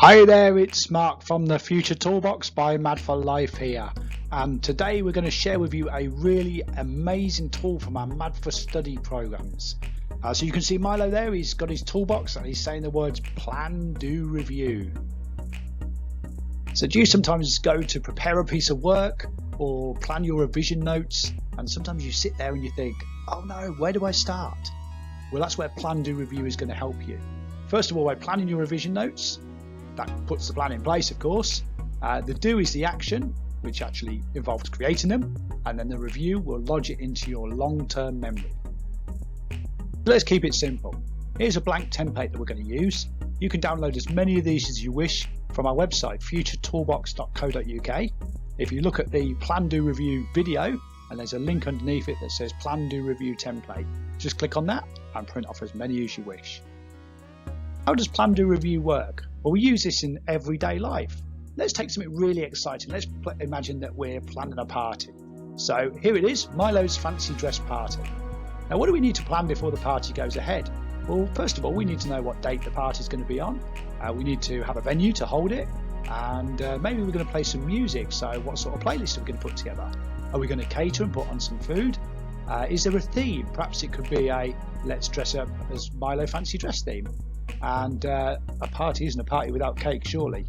Hi there, it's Mark from the Future Toolbox by Mad for Life here. Today we're going to share with you a really amazing tool from our Mad for Study programs. So you can see Milo there, he's got his toolbox and he's saying the words plan, do, review. So do you sometimes go to prepare a piece of work or plan your revision notes, and sometimes you sit there and you think, oh no, where do I start? Well, that's where plan, do, review is going to help you. First of all, by planning your revision notes, that puts the plan in place, of course. The do is the action, which actually involves creating them, and then the review will lodge it into your long-term memory. Let's keep it simple. Here's a blank template that we're going to use. You can download as many of these as you wish from our website, futuretoolbox.co.uk. If you look at the plan, do, review video, and there's a link underneath it that says plan, do, review template, just click on that and print off as many as you wish. How does plan, do, review work? Well, we use this in everyday life. Let's take something really exciting. Let's imagine that we're planning a party. So here it is, Milo's fancy dress party. Now, what do we need to plan before the party goes ahead? Well, first of all, we need to know what date the party is going to be on. We need to have a venue to hold it, and maybe we're going to play some music. So what sort of playlist are we going to put together? Are we going to cater and put on some food? Is there a theme? Perhaps it could be a let's dress up as Milo fancy dress theme. And a party isn't a party without cake, surely.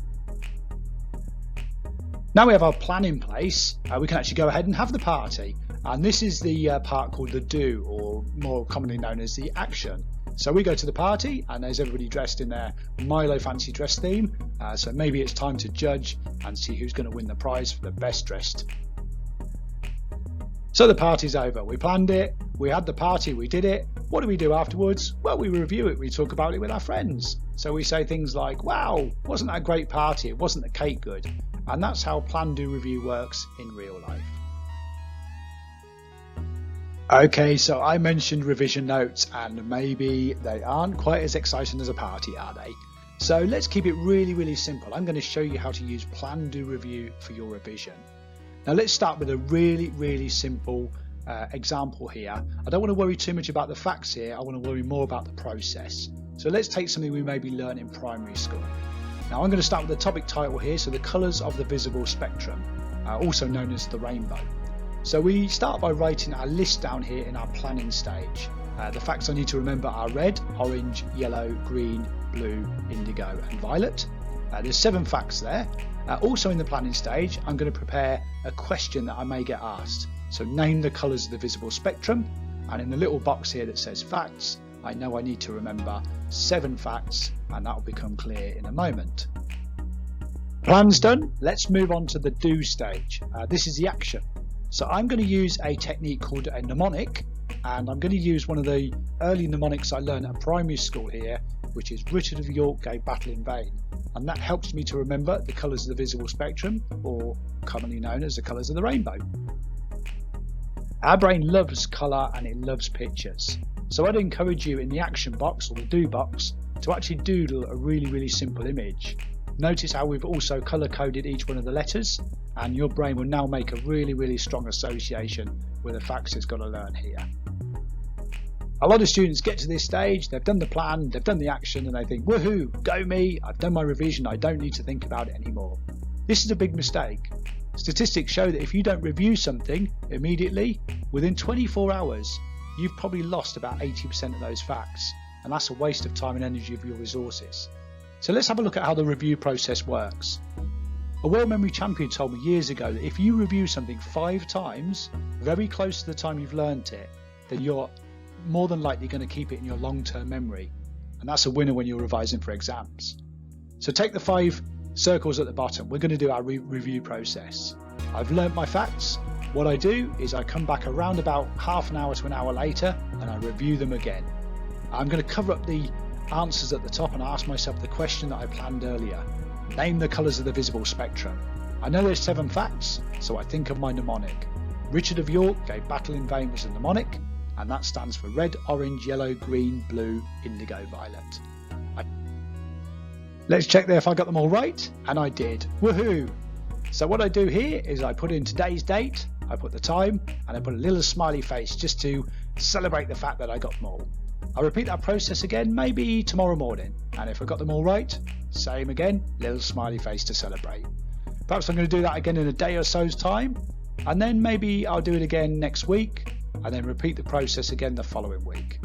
Now we have our plan in place, we can actually go ahead and have the party. And this is the part called the do, or more commonly known as the action. So we go to the party and there's everybody dressed in their Milo fancy dress theme. So maybe it's time to judge and see who's going to win the prize for the best dressed. So the party's over. We planned it, we had the party, we did it. What do we do afterwards? Well, we review it, we talk about it with our friends. So we say things like, wow, wasn't that a great party? Wasn't the cake good? And that's how plan, do, review works in real life. Okay, so I mentioned revision notes, and maybe they aren't quite as exciting as a party, are they? So let's keep it really, really simple. I'm going to show you how to use plan, do, review for your revision. Now let's start with a really, really simple example here. I don't want to worry too much about the facts here. I want to worry more about the process. So let's take something we maybe learned in primary school. Now I'm going to start with the topic title here. So the colours of the visible spectrum, also known as the rainbow. So we start by writing our list down here in our planning stage. The facts I need to remember are red, orange, yellow, green, blue, indigo and violet. There's 7 facts there. Also in the planning stage, I'm going to prepare a question that I may get asked. So name the colours of the visible spectrum, and in the little box here that says facts, I know I need to remember 7 facts, and that will become clear in a moment. Plan's done, let's move on to the do stage. This is the action. So I'm going to use a technique called a mnemonic, and I'm going to use one of the early mnemonics I learned at primary school here, which is Richard of York gave battle in vain. And that helps me to remember the colours of the visible spectrum, or commonly known as the colours of the rainbow. Our brain loves colour and it loves pictures. So I'd encourage you in the action box or the do box to actually doodle a really, really simple image. Notice how we've also colour coded each one of the letters, and your brain will now make a really, really strong association with the facts it's got to learn here. A lot of students get to this stage, they've done the plan, they've done the action, and they think, woohoo, go me, I've done my revision, I don't need to think about it anymore. This is a big mistake. Statistics show that if you don't review something immediately, within 24 hours, you've probably lost about 80% of those facts, and that's a waste of time and energy of your resources. So let's have a look at how the review process works. A world memory champion told me years ago that if you review something 5 times, very close to the time you've learnt it, then you're more than likely going to keep it in your long-term memory, and that's a winner when you're revising for exams. So take the 5 circles at the bottom. We're going to do our review process. I've learnt my facts. What I do is I come back around about half an hour to an hour later and I review them again. I'm going to cover up the answers at the top and ask myself the question that I planned earlier. Name the colours of the visible spectrum. I know there's 7 facts, so I think of my mnemonic. Richard of York gave battle in vain was a mnemonic, and that stands for red, orange, yellow, green, blue, indigo, violet. Let's check there if I got them all right, and I did. Woohoo! So what I do here is I put in today's date, I put the time, and I put a little smiley face just to celebrate the fact that I got them all. I'll repeat that process again maybe tomorrow morning, and if I got them all right, same again, little smiley face to celebrate. Perhaps I'm going to do that again in a day or so's time, and then maybe I'll do it again next week, and then repeat the process again the following week.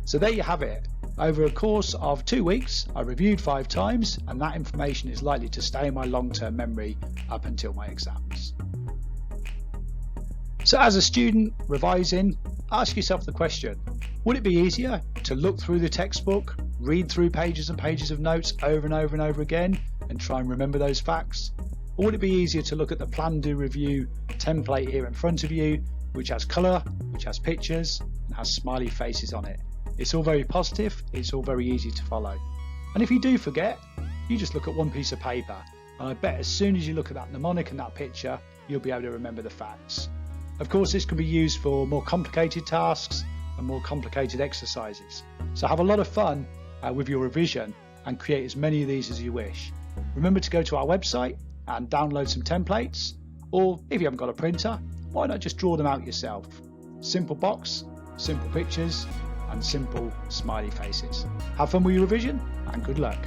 So there you have it. Over a course of 2 weeks, I reviewed 5 times, and that information is likely to stay in my long-term memory up until my exams. So as a student revising, ask yourself the question, would it be easier to look through the textbook, read through pages and pages of notes over and over and over again and try and remember those facts? Or would it be easier to look at the Plan, Do, Review template here in front of you, which has colour, which has pictures, and has smiley faces on it? It's all very positive, it's all very easy to follow. And if you do forget, you just look at one piece of paper, and I bet as soon as you look at that mnemonic and that picture, you'll be able to remember the facts. Of course, this can be used for more complicated tasks and more complicated exercises. So have a lot of fun with your revision and create as many of these as you wish. Remember to go to our website and download some templates, or if you haven't got a printer, why not just draw them out yourself? Simple box, simple pictures, and simple smiley faces. Have fun with your revision and good luck.